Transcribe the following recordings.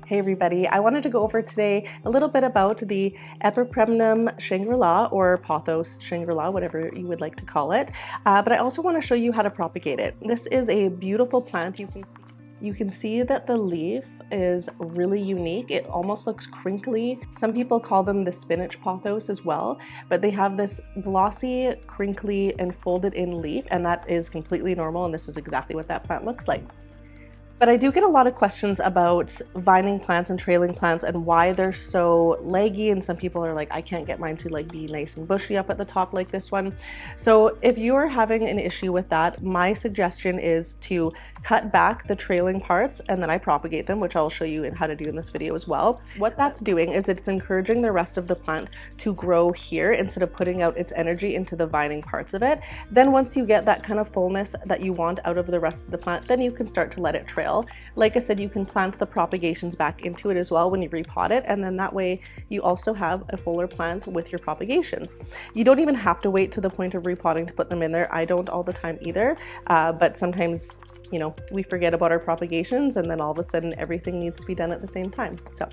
Hey everybody, I wanted to go over today a little bit about the Epipremnum Shangri-La or Pothos Shangri-La, whatever you would like to call it. But I also want to show you how to propagate it. This is a beautiful plant. You can see that the leaf is really unique. It almost looks crinkly. Some people call them the spinach pothos as well, but they have this glossy, crinkly, and folded in leaf, and that is completely normal, and this is exactly what that plant looks like. But I do get a lot of questions about vining plants and trailing plants and why they're so leggy, and some people are like, I can't get mine to be nice and bushy up at the top like this one. So if you're having an issue with that, my suggestion is to cut back the trailing parts and then I propagate them, which I'll show you how to do in this video as well. What that's doing is it's encouraging the rest of the plant to grow here instead of putting out its energy into the vining parts of it. Then once you get that kind of fullness that you want out of the rest of the plant, then you can start to let it trail. Like I said, you can plant the propagations back into it as well when you repot it, and then that way you also have a fuller plant with your propagations. You don't even have to wait to the point of repotting to put them in there. I don't all the time either, but sometimes we forget about our propagations and then all of a sudden everything needs to be done at the same time. So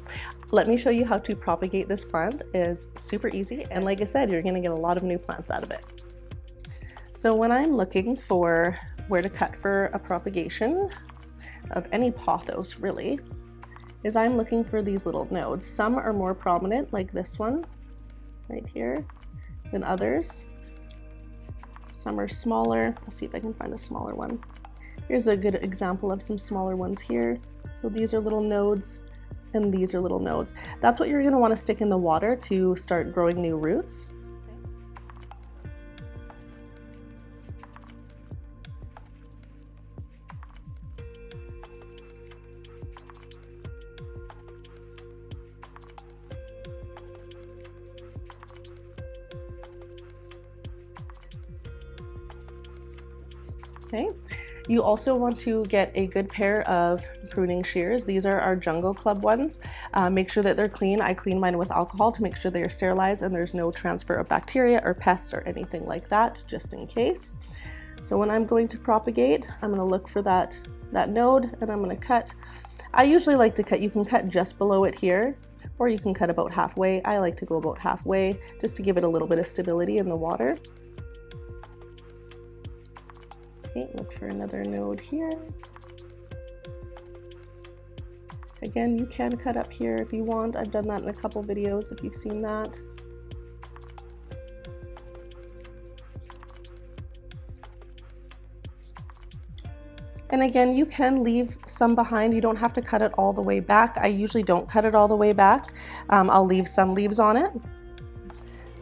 let me show you how to propagate this plant. It is super easy, and like I said, you're going to get a lot of new plants out of it. So when I'm looking for where to cut for a propagation of any pothos really, is I'm looking for these little nodes. Some are more prominent, like this one right here, than others. Some are smaller. I'll see if I can find a smaller one. Here's a good example of some smaller ones here. So these are little nodes and these are little nodes. That's what you're going to want to stick in the water to start growing new roots. Okay. You also want to get a good pair of pruning shears. These are our Jungle Club ones. Make sure that they're clean. I clean mine with alcohol to make sure they are sterilized and there's no transfer of bacteria or pests or anything like that, just in case. So when I'm going to propagate, I'm going to look for that node and I'm going to cut. I usually like to cut, you can cut just below it here, or you can cut about halfway. I like to go about halfway just to give it a little bit of stability in the water. Okay, look for another node here. Again, you can cut up here if you want. I've done that in a couple videos if you've seen that. And again, you can leave some behind. You don't have to cut it all the way back. I usually don't cut it all the way back. I'll leave some leaves on it.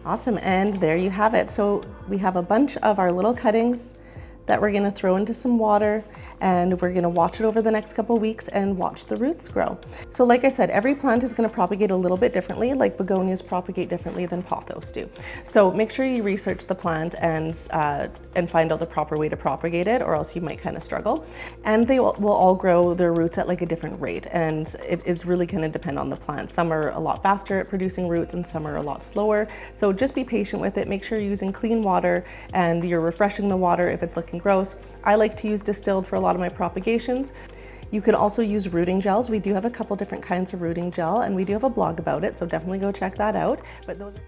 Awesome, and there you have it. So we have a bunch of our little cuttings that we're going to throw into some water, and we're going to watch it over the next couple weeks and watch the roots grow. So like I said, every plant is going to propagate a little bit differently, like begonias propagate differently than pothos do. So make sure you research the plant and find out the proper way to propagate it, or else you might kind of struggle. And they will all grow their roots at a different rate, and it is really going to depend on the plant. Some are a lot faster at producing roots and some are a lot slower. So just be patient with it. Make sure you're using clean water and you're refreshing the water if it's looking gross. I like to use distilled for a lot of my propagations. You can also use rooting gels. We do have a couple different kinds of rooting gel and we do have a blog about it, so definitely go check that out. But those are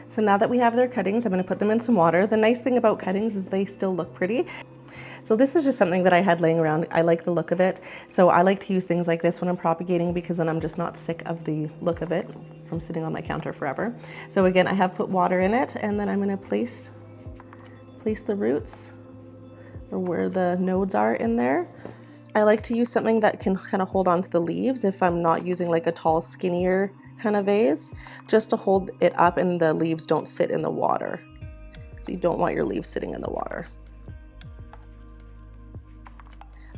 So now that we have their cuttings, I'm going to put them in some water. The nice thing about cuttings is they still look pretty. So this is just something that I had laying around. I like the look of it. So I like to use things like this when I'm propagating because then I'm just not sick of the look of it from sitting on my counter forever. So again, I have put water in it, and then I'm going to place the roots or where the nodes are in there. I like to use something that can kind of hold on to the leaves if I'm not using a tall, skinnier kind of vase, just to hold it up and the leaves don't sit in the water, because you don't want your leaves sitting in the water.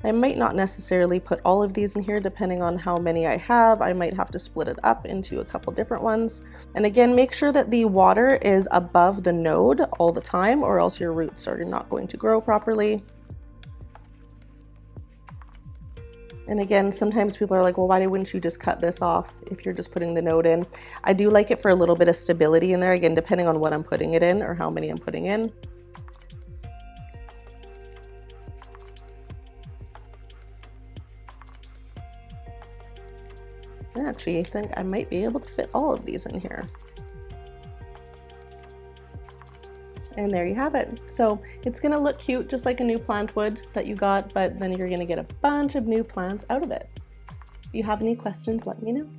I might not necessarily put all of these in here depending on how many I have. I might have to split it up into a couple different ones. And again, make sure that the water is above the node all the time, or else your roots are not going to grow properly. And again, sometimes people are like, well, why wouldn't you just cut this off if you're just putting the node in? I do like it for a little bit of stability in there, again, depending on what I'm putting it in or how many I'm putting in. I actually think I might be able to fit all of these in here. And there you have it. So it's gonna look cute, just like a new plant would that you got, but then you're gonna get a bunch of new plants out of it. If you have any questions, let me know.